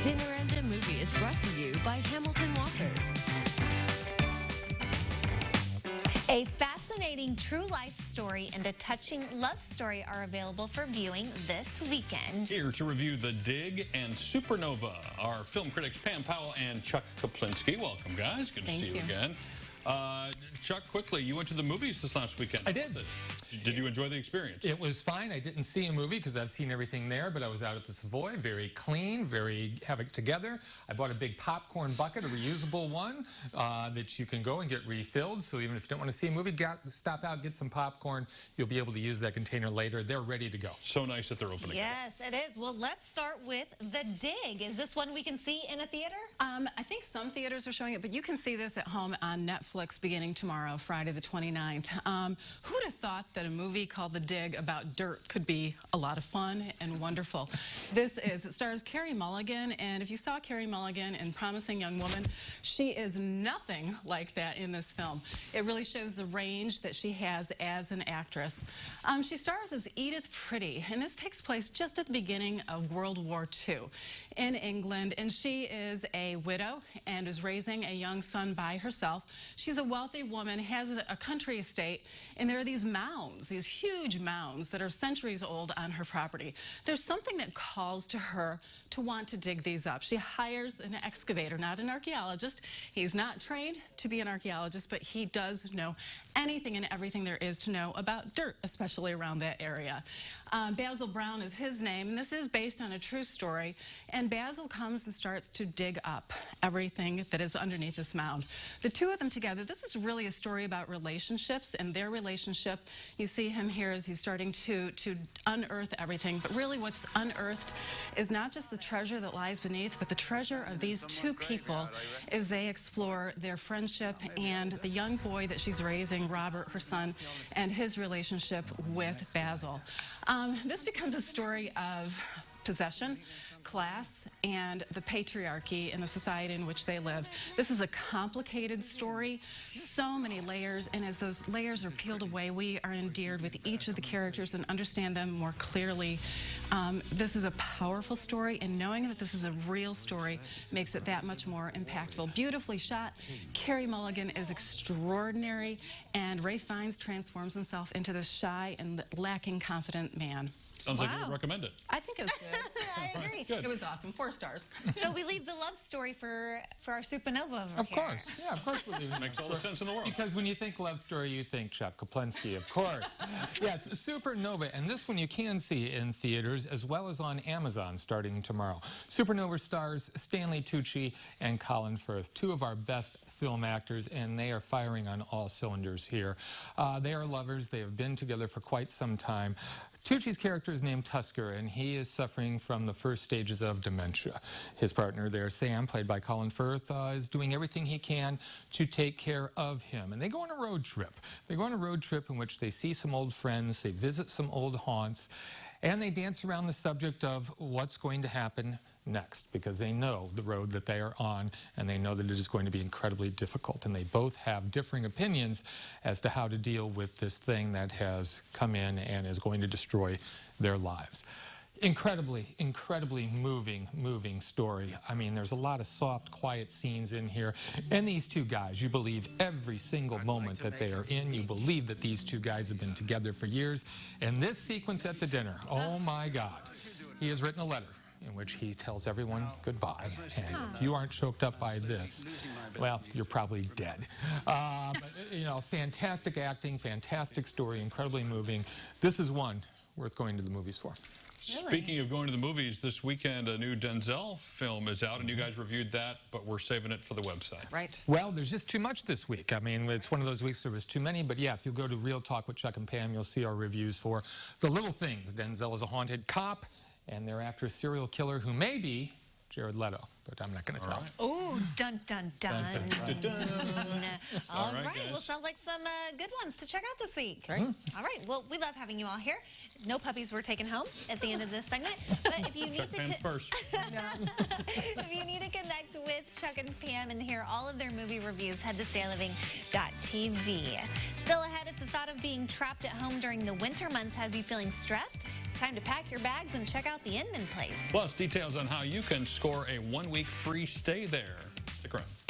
Dinner and a Movie is brought to you by Hamilton Walkers. A fascinating true life story and a touching love story are available for viewing this weekend. Here to review The Dig and Supernova are film critics Pam Powell and Chuck Kaplinski. Welcome, guys. Good to see you again. Chuck, quickly, you went to the movies this last weekend. I did. Did you enjoy the experience? It was fine. I didn't see a movie because I've seen everything there, but I was out at the Savoy, very clean, very have it together. I bought a big popcorn bucket, a reusable one that you can go and get refilled. So even if you don't want to see a movie, stop out, get some popcorn. You'll be able to use that container later. They're ready to go. So nice that they're opening. Yes, it is. Well, let's start with The Dig. Is this one we can see in a theater? I think some theaters are showing it, but you can see this at home on Netflix beginning tomorrow, Friday the 29th. Who would have thought that a movie called The Dig about dirt could be a lot of fun and wonderful? It stars Carey Mulligan, and if you saw Carey Mulligan in Promising Young Woman, she is nothing like that in this film. It really shows the range that she has as an actress. She stars as Edith Pretty, and this takes place just at the beginning of World War II in England, and she is a widow and is raising a young son by herself. She's a wealthy woman, has a country estate, and there are these mounds, these huge mounds that are centuries old on her property. There's something that calls to her to want to dig these up. She hires an excavator, not an archaeologist. He's not trained to be an archaeologist, but he does know anything and everything there is to know about dirt, especially around that area. Basil Brown is his name, and this is based on a true story. And Basil comes and starts to dig up everything that is underneath this mound. The two of them together, this is really a story about relationships and their relationship. You see him here as he's starting to unearth everything. But really what's unearthed is not just the treasure that lies beneath, but the treasure of these two people as they explore their friendship and the young boy that she's raising, Robert, her son, and his relationship with Basil. This becomes a story of possession, class, and the patriarchy in the society in which they live. This is a complicated story, so many layers, and as those layers are peeled away, we are endeared with each of the characters and understand them more clearly. This is a powerful story, and knowing that this is a real story makes it that much more impactful. Beautifully shot. Carey Mulligan is extraordinary, and Ralph Fiennes transforms himself into this shy and lacking confident man. Sounds like you would recommend it. I think it was good. I agree. Good. It was awesome. 4 stars. So we leave the love story for our Supernova over Of here. course. Yeah, of course we'll leave it. Makes all the sense in the world. Because when you think love story, you think Chuck Kaplinski, of course. Yes, Supernova, and this one you can see in theaters as well as on Amazon starting tomorrow. Supernova stars Stanley Tucci and Colin Firth, two of our best film actors, and they are firing on all cylinders here. They are lovers. They have been together for quite some time. Tucci's character is named Tusker, and he is suffering from the first stages of dementia. His partner there, Sam, played by Colin Firth, is doing everything he can to take care of him. And they go on a road trip. They go on a road trip in which they see some old friends, they visit some old haunts, and they dance around the subject of what's going to happen next, because they know the road that they are on, and they know that it is going to be incredibly difficult. And they both have differing opinions as to how to deal with this thing that has come in and is going to destroy their lives. Incredibly, incredibly moving story. I mean, there's a lot of soft, quiet scenes in here. And these two guys, you believe every single moment that they are in. You believe that these two guys have been together for years. And this sequence at the dinner, oh my God. He has written a letter in which he tells everyone goodbye. And if you aren't choked up by this, well, you're probably dead. But, you know, fantastic acting, fantastic story, incredibly moving. This is one worth going to the movies for. Really? Speaking of going to the movies, this weekend a new Denzel film is out, and you guys reviewed that, but we're saving it for the website. Right. Well, there's just too much this week. I mean, it's one of those weeks there was too many, but yeah, if you go to Real Talk with Chuck and Pam, you'll see our reviews for The Little Things. Denzel is a haunted cop, and they're after a serial killer who may be Jared Leto, but I'm not going to tell. Right. Oh, dun, dun, dun. Dun, dun, dun. All All right, right. guys. Well, sounds like some good ones to check out this week. Right. All right. Well, we love having you all here. No puppies were taken home at the end of this segment. But if you need Chuck Pam's first. if you need to connect with Chuck and Pam and hear all of their movie reviews, head to StayLiving.tv. Still ahead, if the thought of being trapped at home during the winter months has you feeling stressed, time to pack your bags and check out the Inman Place. Plus, details on how you can score a 1-week free stay there. Stick around.